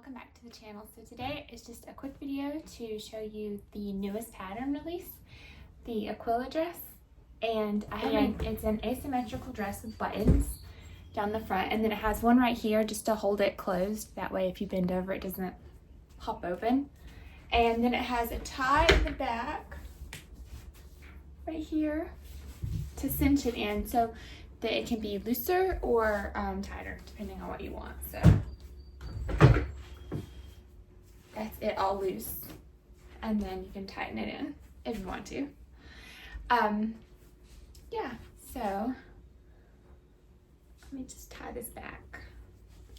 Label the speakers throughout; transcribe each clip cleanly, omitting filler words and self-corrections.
Speaker 1: welcome back to the channel. So today is just a quick video to show you the newest pattern release, the Aquila Dress. And it's an asymmetrical dress with buttons down the front, and then it has one right here just to hold it closed. That way if you bend over it doesn't pop open. And then it has a tie in the back right here to cinch it in so that it can be looser or tighter depending on what you want. So that's it, all loose, and then you can tighten it in if you want to. Yeah, so let me just tie this back.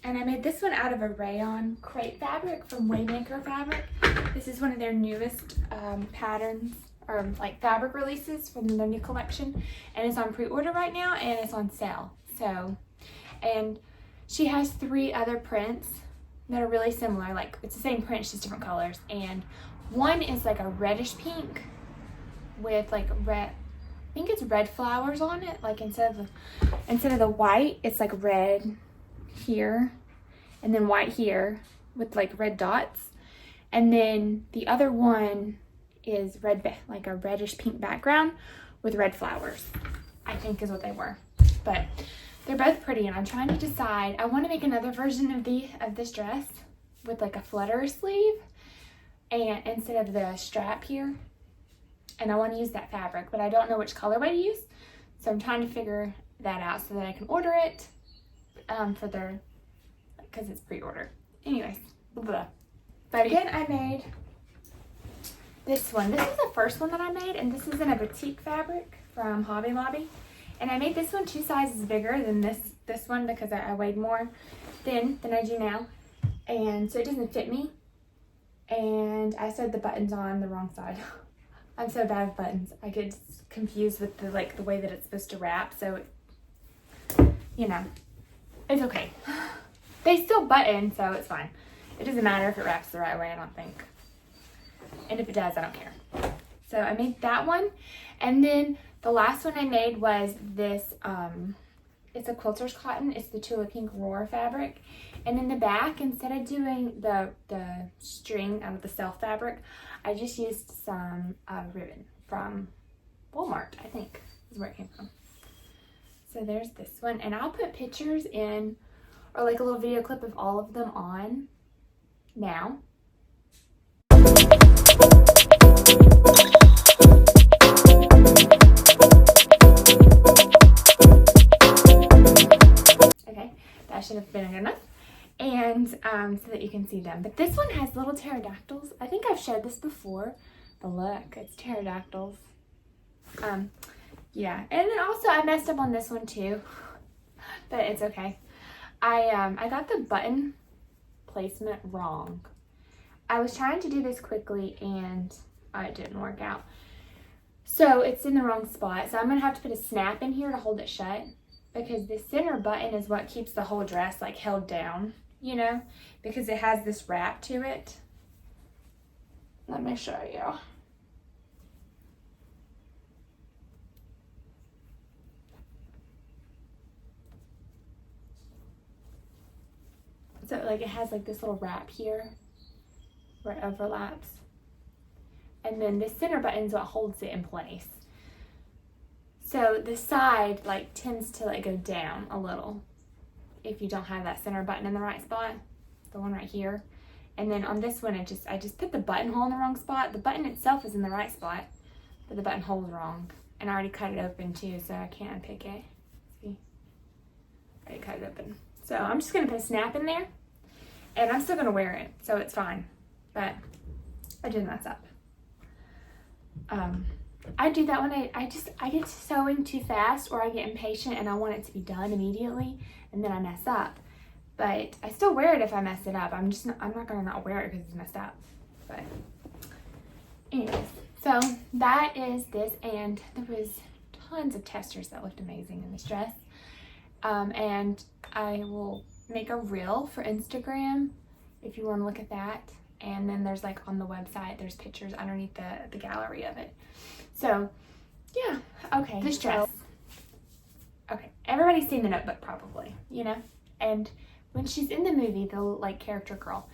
Speaker 1: And I made this one out of a rayon crepe fabric from Waymaker fabric. This is one of their newest patterns, or like fabric releases from their new collection, and it's on pre-order right now and it's on sale. So, and she has 3 other prints that are really similar. Like, it's the same print, it's just different colors. And one is like a reddish pink with like red, I think it's red flowers on it. Like instead of the white, it's like red here and then white here with like red dots. And then the other one is red, like a reddish pink background with red flowers, I think is what they were. But they're both pretty, and I'm trying to decide. I want to make another version of this dress with like a flutter sleeve and instead of the strap here. And I want to use that fabric, but I don't know which colorway to use. So I'm trying to figure that out so that I can order it for their, because it's pre-order. Anyways, blah. But again, I made this one. This is the first one that I made, and this is in a boutique fabric from Hobby Lobby. And I made this one 2 sizes bigger than this one because I weighed more thin than I do now. And so it doesn't fit me. And I sewed the buttons on the wrong side. I'm so bad with buttons. I get confused with the way that it's supposed to wrap. So, you know, it's okay. They still button, so it's fine. It doesn't matter if it wraps the right way, I don't think. And if it does, I don't care. So I made that one. And then the last one I made was this, it's a quilter's cotton. It's the Tula Pink Roar fabric. And in the back, instead of doing the string out of the self fabric, I just used some ribbon from Walmart, I think is where it came from. So there's this one. And I'll put pictures in, or like a little video clip of all of them on now. Okay, that should have been good enough. And so that you can see them. But this one has little pterodactyls. I think I've showed this before, but look, it's pterodactyls. Yeah, and then also I messed up on this one too, but it's okay. I got the button placement wrong. I was trying to do this quickly and it didn't work out. So it's in the wrong spot. So I'm gonna have to put a snap in here to hold it shut, because the center button is what keeps the whole dress like held down, you know, because it has this wrap to it. Let me show you. So like it has like this little wrap here where it overlaps. And then the center button is what holds it in place. So the side like tends to like go down a little if you don't have that center button in the right spot, the one right here. And then on this one, I just put the buttonhole in the wrong spot. The button itself is in the right spot, but the buttonhole is wrong. And I already cut it open too, so I can't unpick it. See? I already cut it open. So I'm just gonna put a snap in there, and I'm still gonna wear it, so it's fine. But I did mess up. I do that when I get sewing too fast, or I get impatient and I want it to be done immediately, and then I mess up. But I still wear it if I mess it up. I'm not gonna not wear it because it's messed up. But anyways, so that is this, and there was tons of testers that looked amazing in this dress. And I will make a reel for Instagram if you want to look at that. And then there's like on the website, there's pictures underneath the gallery of it. So yeah, okay. This dress. Okay, everybody's seen The Notebook probably, you know? And when she's in the movie, the like character girl,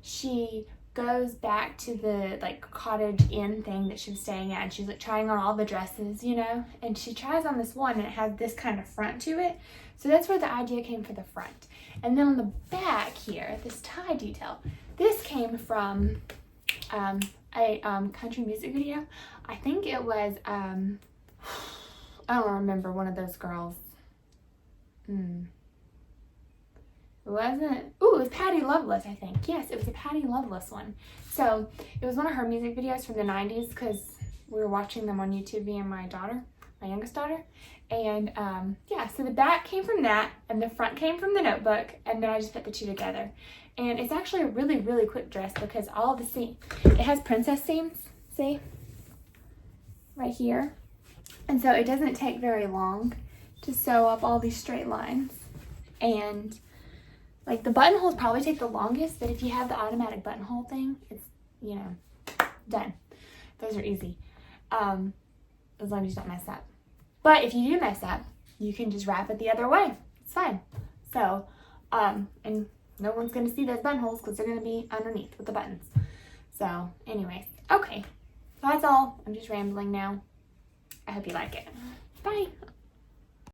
Speaker 1: she goes back to the like cottage inn thing that she was staying at, and she's like trying on all the dresses, you know, and she tries on this one and it has this kind of front to it. So that's where the idea came for the front. And then on the back here, this tie detail, this came from a country music video. I think it was, I don't remember, one of those girls. It wasn't, it was Patty Loveless, I think. Yes, it was a Patty Loveless one. So it was one of her music videos from the 90s because we were watching them on YouTube, me and my daughter, my youngest daughter. And yeah, so the back came from that and the front came from the notebook, and then I just put the two together. And it's actually a really, really quick dress because all the seams, it has princess seams, see? Right here. And so it doesn't take very long to sew up all these straight lines. And like the buttonholes probably take the longest, but if you have the automatic buttonhole thing, it's, you know, done. Those are easy. As long as you don't mess up. But if you do mess up, you can just wrap it the other way. It's fine. So, and no one's going to see those buttonholes because they're going to be underneath with the buttons. So, anyways, okay. So that's all. I'm just rambling now. I hope you like it. Bye.